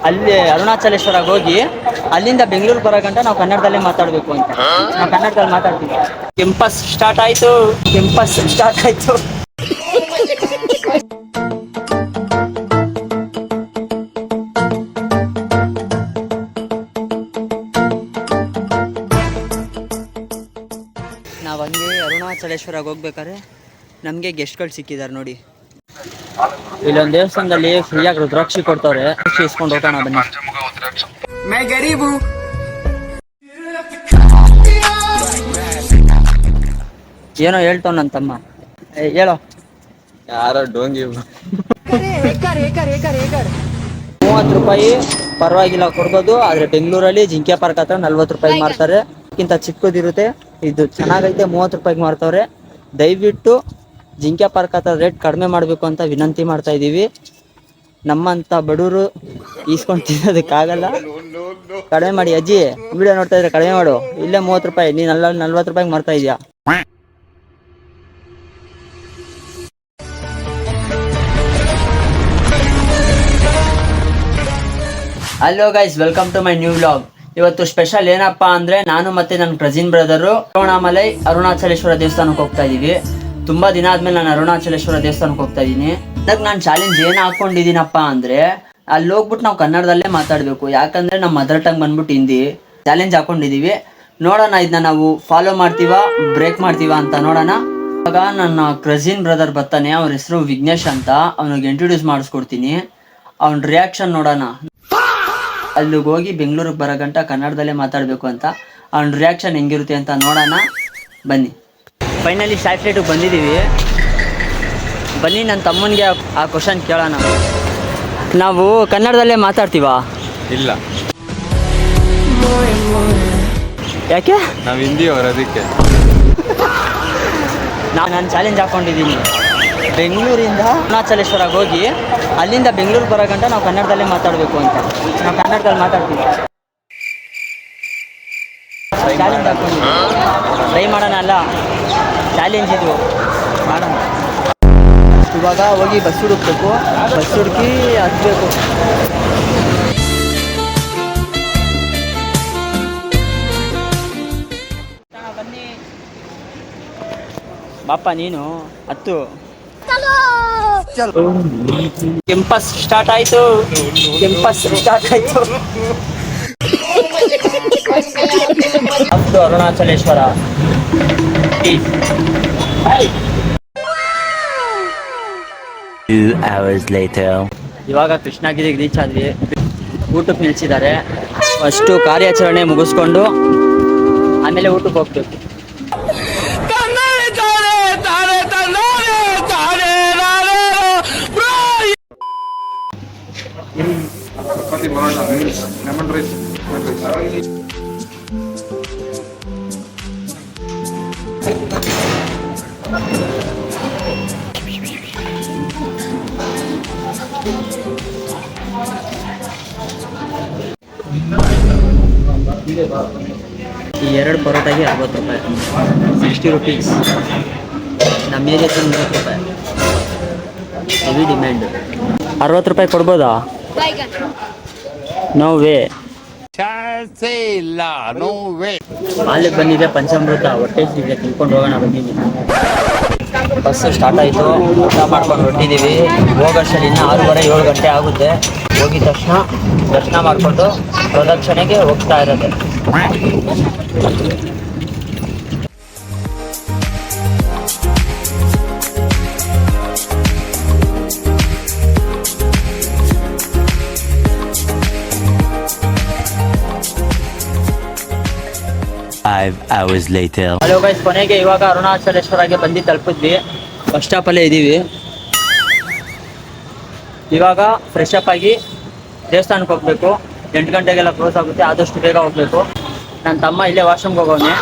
ಅಲ್ಲಿ ಅರುಣಾಚಲೇಶ್ವರಕ್ಕೆ ಹೋಗಿ ಅಲ್ಲಿಂದ ಬೆಂಗಳೂರು ಬರೋ ಗಂಟ ನಾವು ಕನ್ನಡದಲ್ಲೇ ಮಾತಾಡಬೇಕು ಅಂತ. ನಾವು ಕನ್ನಡದಲ್ಲಿ ಮಾತಾಡ್ತೀವಿ. ಕೆಂಪಸ್ ಸ್ಟಾರ್ಟ್ ಆಯ್ತು. ನಾವು ಹಂಗೆ ಅರುಣಾಚಲೇಶ್ವರಕ್ಕೆ ಹೋಗ್ಬೇಕಾದ್ರೆ ನಮಗೆ ಗೆಸ್ಟ್ಗಳು ಸಿಕ್ಕಿದ್ದಾರೆ ನೋಡಿ. ಇಲ್ಲೊಂದು ದೇವಸ್ಥಾನದಲ್ಲಿ ಫ್ರೀಯಾಗಿ ರುದ್ರಾಕ್ಷಿ ಕೊಡ್ತವ್ರೆ. ಇಸ್ಕೊಂಡು ಹೋಗೋಣ ಬನ್ನಿ. ಏನೋ ಹೇಳ್ತಾವ ನನ್ನ ತಮ್ಮ. ಹೇಳೋ. ಯಾರೋ ಡೋಂಗಿ. 30 ರೂಪಾಯಿ ಪರವಾಗಿಲ್ಲ ಕೊಡ್ಬೋದು. ಆದ್ರೆ ಬೆಂಗಳೂರಲ್ಲಿ ಜಿಂಕೆ ಪಾರ್ಕ್ ಹತ್ರ 40 ರೂಪಾಯಿ ಮಾರ್ತಾರೆ. ಕಿಂತ ಚಿಕ್ಕದಿರುತ್ತೆ. ಇದು ಚೆನ್ನಾಗೈತೆ, 30 ರೂಪಾಯಿಗೆ ಮಾರ್ತವ್ರೆ. ದಯವಿಟ್ಟು ಜಿಂಕೆ ಪಾರ್ಕ್ ಹತ್ರ ರೇಟ್ ಕಡಿಮೆ ಮಾಡಬೇಕು ಅಂತ ವಿನಂತಿ ಮಾಡ್ತಾ ಇದ್ದೀವಿ. ನಮ್ಮಂತ ಬಡವರು ಈಸ್ಕೊಂಡು ತಿನ್ನೋದಕ್ಕಾಗಲ್ಲ. ಕಡಿಮೆ ಮಾಡಿ ಅಜ್ಜಿ, ವಿಡಿಯೋ ನೋಡ್ತಾ ಇದ್ರೆ ಕಡಿಮೆ ಮಾಡು. ಇಲ್ಲೇ 30 ರೂಪಾಯಿ, ನೀನು 40 ರೂಪಾಯಿಗೆ ಮಾರ್ತಾ ಇದೀಯಾ. Hello guys, welcome to my new vlog. ಇವತ್ತು ಸ್ಪೆಷಲ್ ಏನಪ್ಪಾ ಅಂದ್ರೆ, ನಾನು ಮತ್ತೆ ನನ್ನ ಕಸಿನ್ ಬ್ರದರು ತಿರುವಣ್ಣಾಮಲೈ ಅರುಣಾಚಲೇಶ್ವರ ದೇವಸ್ಥಾನಕ್ಕೆ ಹೋಗ್ತಾ ಇದೀವಿ. ತುಂಬಾ ದಿನ ಆದ್ಮೇಲೆ ನಾನು ಅರುಣಾಚಲೇಶ್ವರ ದೇವಸ್ಥಾನಕ್ಕೆ ಹೋಗ್ತಾ ಇದೀನಿ. ಅದಕ್ಕೆ ನಾನು ಚಾಲೆಂಜ್ ಏನ್ ಹಾಕೊಂಡಿದೀನಪ್ಪ ಅಂದ್ರೆ, ಅಲ್ಲಿ ಹೋಗ್ಬಿಟ್ಟು ನಾವು ಕನ್ನಡದಲ್ಲೇ ಮಾತಾಡ್ಬೇಕು. ಯಾಕಂದ್ರೆ ನಮ್ಮ ಮದರ್ ಟಂಗ್ ಬಂದ್ಬಿಟ್ಟು ಹಿಂದಿ. ಚಾಲೆಂಜ್ ಹಾಕೊಂಡಿದೀವಿ. ನೋಡೋಣ ಇದನ್ನ ನಾವು ಫಾಲೋ ಮಾಡ್ತೀವಾ ಬ್ರೇಕ್ ಮಾಡ್ತೀವಾ ಅಂತ ನೋಡೋಣ. ಇವಾಗ ನನ್ನ ಕಸಿನ್ ಬ್ರದರ್ ಬರ್ತಾನೆ. ಅವ್ರ ಹೆಸರು ವಿಘ್ನೇಶ್ ಅಂತ. ಅವನಿಗೆ ಇಂಟ್ರೊಡ್ಯೂಸ್ ಮಾಡಿಸ್ಕೊಡ್ತೀನಿ. ಅವನ ರಿಯಾಕ್ಷನ್ ನೋಡೋಣ. ಅಲ್ಲಿಗೆ ಹೋಗಿ ಬೆಂಗಳೂರಿಗೆ ಬರೋ ಗಂಟ ಕನ್ನಡದಲ್ಲೇ ಮಾತಾಡಬೇಕು ಅಂತ ಅವ್ನ ರಿಯಾಕ್ಷನ್ ಹೆಂಗಿರುತ್ತೆ ಅಂತ ನೋಡೋಣ ಬನ್ನಿ. ಫೈನಲಿ ಸ್ಯಾಟಲೈಟಿಗೆ ಬಂದಿದ್ದೀವಿ. ಬನ್ನಿ ನನ್ನ ತಮ್ಮನಿಗೆ ಆ ಕ್ವಶನ್ ಕೇಳೋಣ. ನಾವು ಕನ್ನಡದಲ್ಲೇ ಮಾತಾಡ್ತೀವಾ? ಇಲ್ಲ. ಯಾಕೆ? ನಾವು ಹಿಂದಿ ಅವರು, ಅದಕ್ಕೆ ನಾನು ಚಾಲೆಂಜ್ ಹಾಕೊಂಡಿದ್ದೀನಿ. ಬೆಂಗಳೂರಿಂದ ಅರುಣಾಚಲೇಶ್ವರಕ್ಕೆ ಹೋಗಿ ಅಲ್ಲಿಂದ ಬೆಂಗಳೂರು ಬರೋ ಗಂಟ ನಾವು ಕನ್ನಡದಲ್ಲೇ ಮಾತಾಡಬೇಕು ಅಂತ. ನಾವು ಕನ್ನಡದಲ್ಲಿ ಮಾತಾಡ್ತೀವಿ. ಚಾಲೆಂಜ್ ಹಾಕೊಂಡಿದ್ದೀವಿ. ಟ್ರೈ ಮಾಡೋಣ ಅಲ್ಲ, ಚಾಲೆಂಜ್ ಇದು ಮಾಡೋಣ. ಇವಾಗ ಹೋಗಿ ಬಸ್ ಹುಡುಕ್ಬೇಕು. ಬಸ್ ಹುಡುಕಿ ಹತ್ಬೇಕು. ಬನ್ನಿ ಬಾಪ, ನೀನು ಹತ್ತು. ಕೆಂಪಸ್ ಸ್ಟಾರ್ಟ್ ಆಯ್ತು. ಅರುಣಾಚಲೇಶ್ವರ. ಇವಾಗ ಕೃಷ್ಣಗಿರಿಗೆ ರೀಚ್ ಆದ್ವಿ. ಊಟಕ್ಕೆ ನಿಲ್ಸಿದ್ದಾರೆ. ಫಸ್ಟು ಕಾರ್ಯಾಚರಣೆ ಮುಗಿಸ್ಕೊಂಡು ಆಮೇಲೆ ಊಟಕ್ಕೆ ಹೋಗ್ಬೇಕು. ಈ 2 ಪರೋಟಾಗೆ 60 ರೂಪಾಯಿ, 60 ರುಪೀಸ್. ನಮ್ಮ ಏರಿಯಾದಲ್ಲಿ 30 ರೂಪಾಯಿ. Heavy demand. 60 ರೂಪಾಯಿ ಕೊಡ್ಬೋದಾ? No way. ಅಲ್ಲಿಗೆ ಬಂದಿದೆ ಪಂಚಾಮೃತ. ಹೊಟ್ಟೆ ಇದೆ, ತಿಳ್ಕೊಂಡು ಹೋಗೋಣ ಬಂದಿದ್ದೀವಿ. ಬಸ್ ಸ್ಟಾರ್ಟ್ ಆಯಿತು. ಊಟ ಮಾಡ್ಕೊಂಡು ಹೊರಟಿದ್ದೀವಿ. ಹೋಗೋಷ್ಟರಲ್ಲಿ ಇನ್ನೂ 6:30 7 ಗಂಟೆ ಆಗುತ್ತೆ. ಹೋಗಿದ ತಕ್ಷಣ ದರ್ಶನ ಮಾಡಿಕೊಂಡು ಪ್ರದಕ್ಷಿಣೆಗೆ ಹೋಗ್ತಾ ಇರೋದು. ಹಲೋ ಗೈಸ್, ಕೊನೆಗೆ ಇವಾಗ ಅರುಣಾಚಲೇಶ್ವರಗೆ ಬಂದು ತಲುಪಿದ್ವಿ. ಬಸ್ ಸ್ಟಾಪಲ್ಲೇ ಇದ್ದೀವಿ. ಇವಾಗ ಫ್ರೆಶ್ ಅಪ್ ಆಗಿ ದೇವಸ್ಥಾನಕ್ಕೆ ಹೋಗ್ಬೇಕು. 8 ಗಂಟೆಗೆಲ್ಲ ಕ್ಲೋಸ್ ಆಗುತ್ತೆ. ಆದಷ್ಟು ಬೇಗ ಹೋಗ್ಬೇಕು. ನನ್ನ ತಮ್ಮ ಇಲ್ಲೇ ವಾಶ್ರೂಮ್ಗೆ ಹೋಗೋನೆ.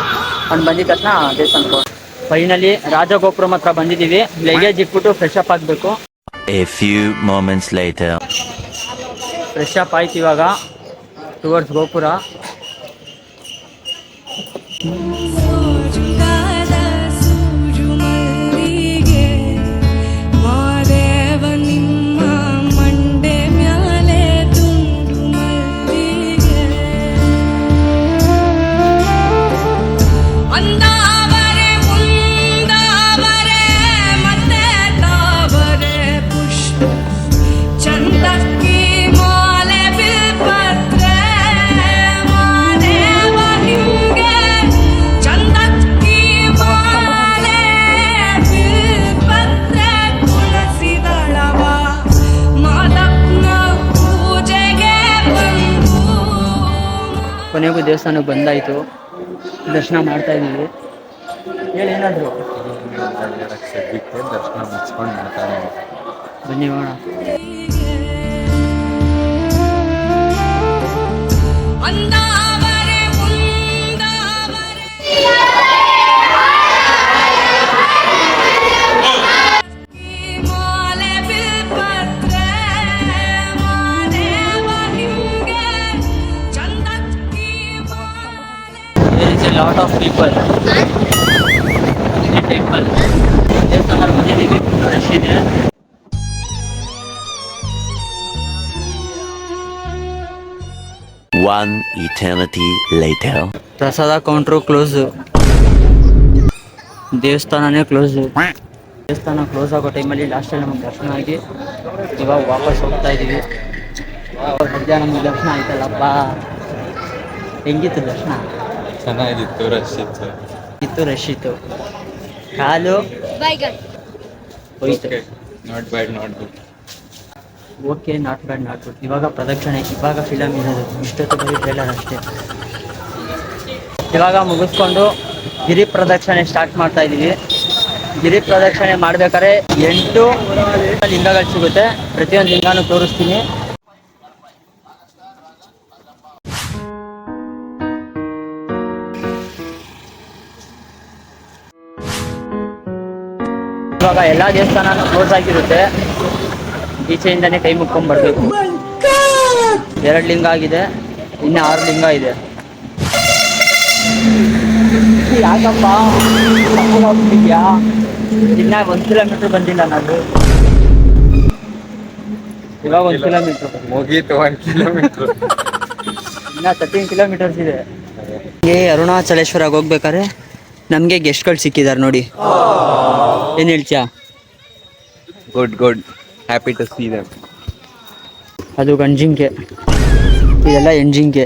ಅವ್ನು ಬಂದಿದ್ದ ತಕ್ಷಣ ದೇವಸ್ಥಾನಕ್ಕೆ ಹೋಗಿ. ಫೈನಲಿ ರಾಜಗೋಪುರಂ ಹತ್ರ ಬಂದಿದ್ದೀವಿ. ಲಗೇಜ್ ಇಟ್ಬಿಟ್ಟು ಫ್ರೆಶ್ ಅಪ್ ಆಗಬೇಕು. ಫ್ರೆಶ್ ಅಪ್ ಆಯ್ತು. ಇವಾಗ ಟುವರ್ಡ್ಸ್ ಗೋಪುರ. ಕೊನೆಗೂ ದೇವಸ್ಥಾನಕ್ಕೆ ಬಂದಾಯಿತು, ದರ್ಶನ ಮಾಡ್ತಾ ಇದ್ದೀವಿ. ಹೇಳಿ ಏನಾದರೂ. ಸದ್ಯಕ್ಕೆ ದರ್ಶನ ಮುಗಿಸ್ಕೊಂಡು ಮಾತಾಡೋಣ. ಬನ್ನಿ ಹೋಗೋಣ. There is a lot of people. Temple ದೇವಸ್ಥಾನ ಬಂದಿದ್ದೀವಿ, ರಶ್ ಇದೆ. One eternity later. ಪ್ರಸಾದ ಕೌಂಟ್ರು ಕ್ಲೋಸು, ದೇವಸ್ಥಾನನೇ ಕ್ಲೋಸು. ದೇವಸ್ಥಾನ ಕ್ಲೋಸ್ ಆಗೋ ಟೈಮಲ್ಲಿ ಲಾಸ್ಟಲ್ಲಿ ನಮಗೆ ದರ್ಶನ ಆಗಿ ಇವಾಗ ವಾಪಸ್ ಹೋಗ್ತಾ ಇದ್ದೀವಿ. ಮಧ್ಯಾಹ್ನ ನಮಗೆ ದರ್ಶನ ಆಯ್ತಲ್ಲಪ್ಪ. ಹೆಂಗಿತ್ತು ದರ್ಶನ? ಚೆನ್ನಾಗಿತ್ತು, ರಶ್ ಇತ್ತು. ರಶ್ ಇತ್ತು. ಕಾಲು ಹೋಯ್ತು. Not bad, not good. Okay, not bad, not good. ಇವಾಗ ಪ್ರದಕ್ಷಿಣೆ, ಇವಾಗ ಫಿಲಮ್ ಇರೋದು. ಇಷ್ಟೊತ್ತು ಬರೀ ಟ್ರೇಲರ್ ಅಷ್ಟೇ. ಇವಾಗ ಮುಗಿಸ್ಕೊಂಡು ಗಿರಿ ಪ್ರದಕ್ಷಿಣೆ ಸ್ಟಾರ್ಟ್ ಮಾಡ್ತಾ ಇದ್ದೀವಿ. ಗಿರಿ ಪ್ರದಕ್ಷಿಣೆ ಮಾಡ್ಬೇಕಾದ್ರೆ 8 ಲಿಂಗಗಳು ಸಿಗುತ್ತೆ. ಪ್ರತಿಯೊಂದು ಲಿಂಗನೂ ತೋರಿಸ್ತೀನಿ. ಇವಾಗ ಎಲ್ಲ ದೇವಸ್ಥಾನನೂ ಕ್ಲೋಸ್ ಆಗಿರುತ್ತೆ. ಈಚೆಯಿಂದನೇ ಕೈ ಮುಕ್ಕೊಂಡ್ ಬರ್ಬೇಕು. 2 ಲಿಂಗ ಆಗಿದೆ, ಇನ್ನು 6 ಲಿಂಗ ಇದೆ. ಯಾಕಪ್ಪ ಹೋಗ್ತಿದ್ಯಾ? ಇನ್ನ 1 ಕಿಲೋಮೀಟರ್ ಬಂದಿಲ್ಲ ನಾನು. ಇವಾಗ 1 ಕಿಲೋಮೀಟರ್ ಮುಗೀತು. 1 ಕಿಲೋಮೀಟರ್ ಇನ್ನ 13 ಕಿಲೋಮೀಟರ್ಸ್ ಇದೆ. ಅರುಣಾಚಲೇಶ್ವರಕ್ಕೆ ಹೋಗ್ಬೇಕಾದ್ರೆ ನಮಗೆ ಗೆಸ್ಟ್ಗಳು ಸಿಕ್ಕಿದ್ದಾರೆ ನೋಡಿ. ಏನು ಹೇಳ್ತೀಯಾ? Good good, happy to see them. ಅದು ಗಂಜಿಂಕೆ, ಇದೆಲ್ಲ ಎಂಜಿಂಕೆ.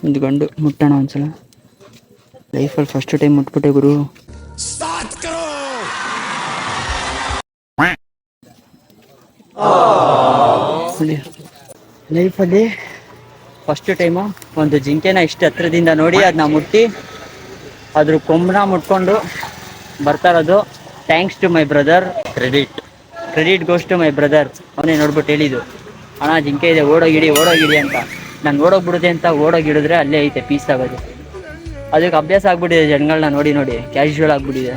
ಒಂದು ಗಂಡು ಮುಟ್ಟೋಣ ಒಂದ್ಸಲ. ಲೈಫಲ್ಲಿ ಫಸ್ಟ್ ಟೈಮ್ ಮುಟ್ಬಿಟ್ಟೆ ಗುರು. ಲೈಫಲ್ಲಿ ಫಸ್ಟ್ ಟೈಮು ಒಂದು ಜಿಂಕೆನ ಇಷ್ಟು ಹತ್ರದಿಂದ ನೋಡಿ ಅದನ್ನ ಮುಟ್ಟಿ ಅದ್ರ ಕೊಂಬನ ಮುಟ್ಕೊಂಡು ಬರ್ತಾ ಇರೋದು. Thanks to my brother. Credit goes to my brother. ಅವನೇ ನೋಡ್ಬಿಟ್ಟು ಹೇಳಿದ್ದು, ಅಣ್ಣ ಜಿಂಕೆ ಇದೆ, ಓಡೋಗಿಡಿ ಅಂತ. ನಾನು ಓಡೋಗ್ಬಿಡುತ್ತೆ ಅಂತ ಓಡೋಗಿಡಿದ್ರೆ ಅಲ್ಲೇ ಐತೆ ಪೀಸ್ ಆಗೋದು. ಅದಕ್ಕೆ ಅಭ್ಯಾಸ ಆಗ್ಬಿಟ್ಟಿದೆ, ಜನಗಳನ್ನ ನೋಡಿ ನೋಡಿ ಕ್ಯಾಶುವಲ್ ಆಗ್ಬಿಟ್ಟಿದೆ.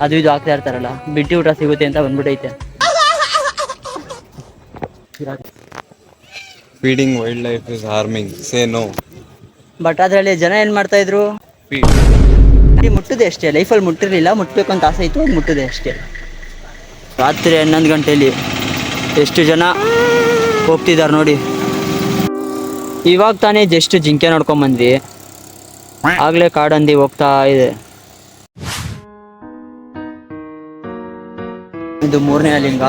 ಅದು ಇದು ಆಗ್ತಾ ಇರ್ತಾರಲ್ಲ, ಬಿಟ್ಟಿ ಊಟ ಸಿಗುತ್ತೆ ಅಂತ ಬಂದ್ಬಿಟ್ಟೈತೆ. Feeding wildlife is harming, say no. But ಅದರಲ್ಲಿ ಜನ ಏನು ಮಾಡ್ತಾ ಇದ್ರು, ಮುಟ್ಟಿದೆ ಅಷ್ಟೇ. ಲೈಫಲ್ಲಿ ಮುಟ್ಟಿರಲಿಲ್ಲ, ಮುಟ್ಟಬೇಕು ಅಂತ ಆಸೆ ಇತ್ತು, ಅದು ಮುಟ್ಟಿದೆ ಅಷ್ಟೇ. ರಾತ್ರಿ 11 ಗಂಟೆಯಲ್ಲಿ ಎಷ್ಟು ಜನ ಹೋಗ್ತಿದ್ದಾರೆ ನೋಡಿ. ಇವಾಗ ತಾನೇ ಜಸ್ಟ್ ಜಿಂಕೆ ನೋಡ್ಕೊಂಬಂದ್ವಿ, ಆಗಲೇ ಕಾಡಂದಿ ಹೋಗ್ತಾ ಇದೆ. ಇದು 3ನೇ ಲಿಂಗ.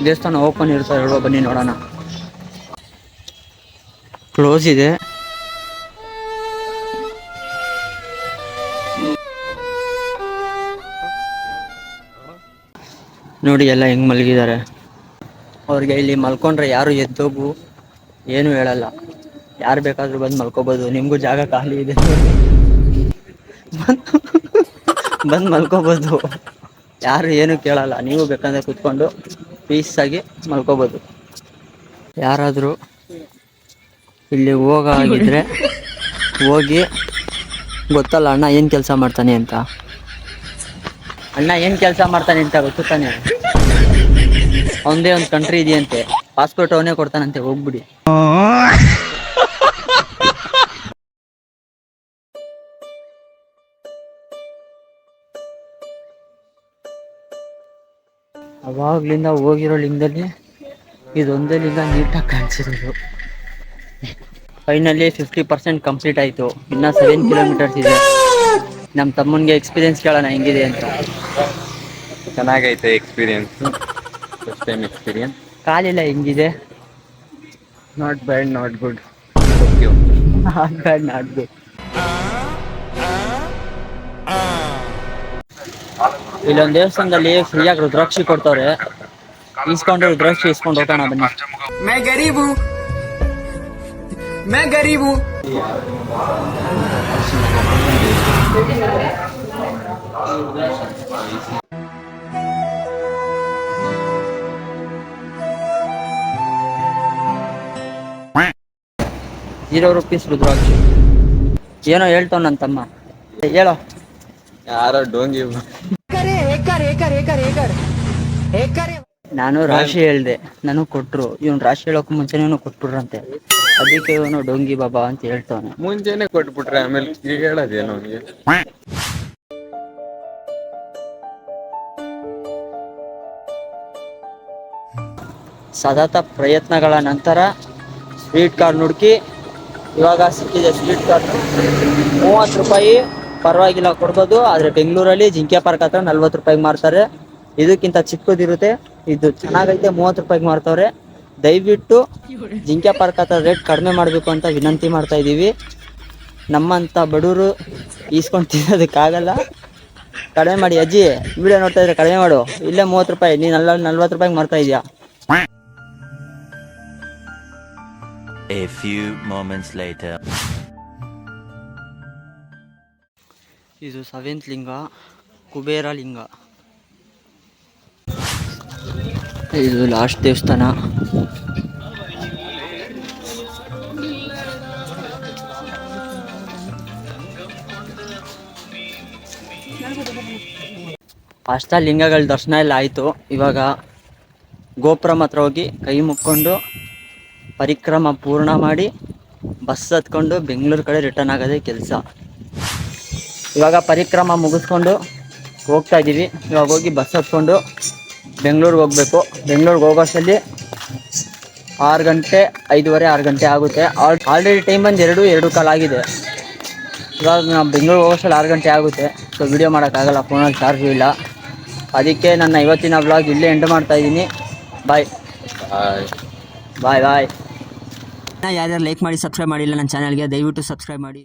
ದೇವಸ್ಥಾನ ಓಪನ್ ಇರ್ತಾರೆ ಹೇಳುವ, ಬನ್ನಿ ನೋಡೋಣ. ಕ್ಲೋಸ್ ಇದೆ. ನೋಡಿ ಎಲ್ಲ ಹೆಂಗ್ ಮಲಗಿದ್ದಾರೆ. ಅವ್ರಿಗೆ ಇಲ್ಲಿ ಮಲ್ಕೊಂಡ್ರೆ ಯಾರು ಎದ್ದೋಗು ಏನು ಹೇಳಲ್ಲ. ಯಾರು ಬೇಕಾದ್ರೂ ಬಂದು ಮಲ್ಕೋಬೋದು. ನಿಮಗೂ ಜಾಗ ಖಾಲಿ ಇದೆ, ಬಂದು ಮಲ್ಕೋಬೋದು. ಯಾರು ಏನು ಕೇಳಲ್ಲ. ನೀವು ಬೇಕಂದ್ರೆ ಕೂತ್ಕೊಂಡು ಪೀಸಾಗಿ ಮಲ್ಕೋಬೋದು. ಯಾರಾದರೂ ಇಲ್ಲಿ ಹೋಗಿದ್ರೆ ಹೋಗಿ, ಗೊತ್ತಲ್ಲ ಅಣ್ಣ ಏನು ಕೆಲಸ ಮಾಡ್ತಾನೆ ಅಂತ. ಅಣ್ಣ ಏನು ಕೆಲಸ ಮಾಡ್ತಾನೆ ಅಂತ ಗೊತ್ತು ತಾನೆ. ಅವನದೇ ಒಂದು ಕಂಟ್ರಿ ಇದೆಯಂತೆ, ಪಾಸ್ಪೋರ್ಟ್ ಅವನೇ ಕೊಡ್ತಾನಂತೆ, ಹೋಗ್ಬಿಡಿ. ಅವಾಗ್ಲಿಂದ ಹೋಗಿರೋ ಲಿಂಗದಲ್ಲಿ ಇದೊಂದೇ ಲಿಂಗ ನೀಟಾಗಿ ಕಾಣಿಸಿರೋದು. ಫೈನಲಿ 50% ಕಂಪ್ಲೀಟ್ ಆಯಿತು. ಇನ್ನು 7 ಕಿಲೋಮೀಟರ್ಸ್ ಇದೆ. ನಮ್ಮ ತಮ್ಮನಿಗೆ ಎಕ್ಸ್ಪೀರಿಯನ್ಸ್ ಕೇಳೋಣ ಹೆಂಗಿದೆ ಅಂತ. ಚೆನ್ನಾಗೈತೆ ಎಕ್ಸ್ಪೀರಿಯನ್ಸ್, ಫಸ್ಟ್ ಟೈಮ್ ಎಕ್ಸ್ಪೀರಿಯನ್ಸ್. ಕಾಲೆಲ್ಲ ಹೆಂಗಿದೆ? Not bad, not good. Not bad, not good. ಇಲ್ಲೊಂದು ದೇವಸ್ಥಾನದಲ್ಲಿ ಫ್ರೀಯಾಗಿ ರುದ್ರಾಕ್ಷಿ ಕೊಡ್ತವ್ರೆ. ಇಸ್ಕೊಂಡು ರುದ್ರಾಕ್ಷಿ ಇಸ್ಕೊಂಡು ಹೋಗೋಣ ಬನ್ನಿ. मैं गरीब हूँ. ₹0 ರುದ್ರಾಕ್ಷಿ. ಏನೋ ಹೇಳ್ತಾವ ನನ್ನ ತಮ್ಮ, ಹೇಳೋ. ಯಾರೋ ಡೋಂಗಿ ನಾನು ರಾಶಿ ಹೇಳ್ದೆ, ನನಗ್ ಕೊಟ್ರು. ಇವ್ನು ರಾಶಿ ಹೇಳೋಕು ಮುಂಚೆನೇ ಕೊಟ್ಬಿಡ್ರಂತೆ, ಅದಕ್ಕೆ ಇವನು ಡೋಂಗಿ ಬಾಬಾ ಅಂತ ಹೇಳ್ತಾವನೆ. ಮುಂಚೆನೆ ಕೊಟ್ಬಿಟ್ರೆ ಆಮೇಲೆ ಈಗ ಹೇಳೋದೇನು ಅವ್ನಿಗೆ. ಸತತ ಪ್ರಯತ್ನಗಳ ನಂತರ ಸ್ವೀಟ್ ಕಾರ್ನ್ ಹುಡುಕಿ ಇವಾಗ ಸಿಕ್ಕಿದೆ. ಸ್ವೀಟ್ ಕಾರ್ನ್ ₹30 ಪರವಾಗಿಲ್ಲ ಕೊಡ್ಬೋದು. ಆದರೆ ಬೆಂಗಳೂರಲ್ಲಿ ಜಿಂಕೆ ಪಾರ್ಕ್ ಹತ್ರ ₹40 ಮಾರ್ತಾರೆ. ಇದಕ್ಕಿಂತ ಚಿಕ್ಕದಿರುತ್ತೆ, ಇದು ಚೆನ್ನಾಗೈತೆ, ₹30 ಮಾರ್ತಾವ್ರೆ. ದಯವಿಟ್ಟು ಜಿಂಕೆ ಪಾರ್ಕ್ ಹತ್ರ ರೇಟ್ ಕಡಿಮೆ ಮಾಡಬೇಕು ಅಂತ ವಿನಂತಿ ಮಾಡ್ತಾ ಇದ್ದೀವಿ. ನಮ್ಮಂಥ ಬಡವರು ಈಸ್ಕೊಂಡು ತಿನ್ನೋದಕ್ಕಾಗಲ್ಲ, ಕಡಿಮೆ ಮಾಡಿ. ಅಜ್ಜಿ ವಿಡಿಯೋ ನೋಡ್ತಾ ಇದ್ರೆ ಕಡಿಮೆ ಮಾಡು. ಇಲ್ಲೇ ₹30, ನೀನು ₹40 ಮಾರ್ತಾ ಇದೆಯಾ? A few moments later. ಇದು 7th ಲಿಂಗ, ಕುಬೇರ ಲಿಂಗ. ಇದು ಲಾಸ್ಟ್ ದೇವಸ್ಥಾನ. ಲಿಂಗಗಳ ದರ್ಶನ ಎಲ್ಲ ಆಯಿತು. ಇವಾಗ ಗೋಪುರಂ ಹತ್ರ ಹೋಗಿ ಕೈ ಮುಕ್ಕೊಂಡು ಪರಿಕ್ರಮ ಪೂರ್ಣ ಮಾಡಿ ಬಸ್ ಹತ್ಕೊಂಡು ಬೆಂಗಳೂರು ಕಡೆ ರಿಟರ್ನ್ ಆಗೋದೇ ಕೆಲಸ. ಇವಾಗ ಪರಿಕ್ರಮ ಮುಗಿಸ್ಕೊಂಡು ಹೋಗ್ತಾ ಇದ್ದೀವಿ. ಇವಾಗ ಹೋಗಿ ಬಸ್ ಹತ್ಕೊಂಡು ಬೆಂಗಳೂರಿಗೆ ಹೋಗಬೇಕು. ಬೆಂಗಳೂರಿಗೆ ಹೋಗೋಷ್ಟರಲ್ಲಿ 6 ಗಂಟೆ 5:15 6 ಗಂಟೆ ಆಗುತ್ತೆ. ಆಲ್ರೆಡಿ ಟೈಮ್ ಬಂದು 2:15 ಆಗಿದೆ. ಇವಾಗ ನಾವು ಬೆಂಗಳೂರಿಗೆ ಹೋಗೋಷ್ಟರಲ್ಲಿ 6 ಗಂಟೆ ಆಗುತ್ತೆ. ಸೊ ವಿಡಿಯೋ ಮಾಡೋಕ್ಕಾಗಲ್ಲ, ಫೋನಲ್ಲಿ ಚಾರ್ಜು ಇಲ್ಲ. ಅದಕ್ಕೆ ನನ್ನ ಇವತ್ತಿನ ವ್ಲಾಗ್ ಇಲ್ಲೇ ಎಂಡ್ ಮಾಡ್ತಾ ಇದ್ದೀನಿ. ಬಾಯ್ ಬಾಯ್ ಬಾಯ್. ಯಾರ್ಯಾರು ಲೈಕ್ ಮಾಡಿ ಸಬ್ಸ್ಕ್ರೈಬ್ ಮಾಡಿಲ್ಲ ನನ್ನ ಚಾನಲ್ಗೆ, ದಯವಿಟ್ಟು ಸಬ್ಸ್ಕ್ರೈಬ್ ಮಾಡಿ.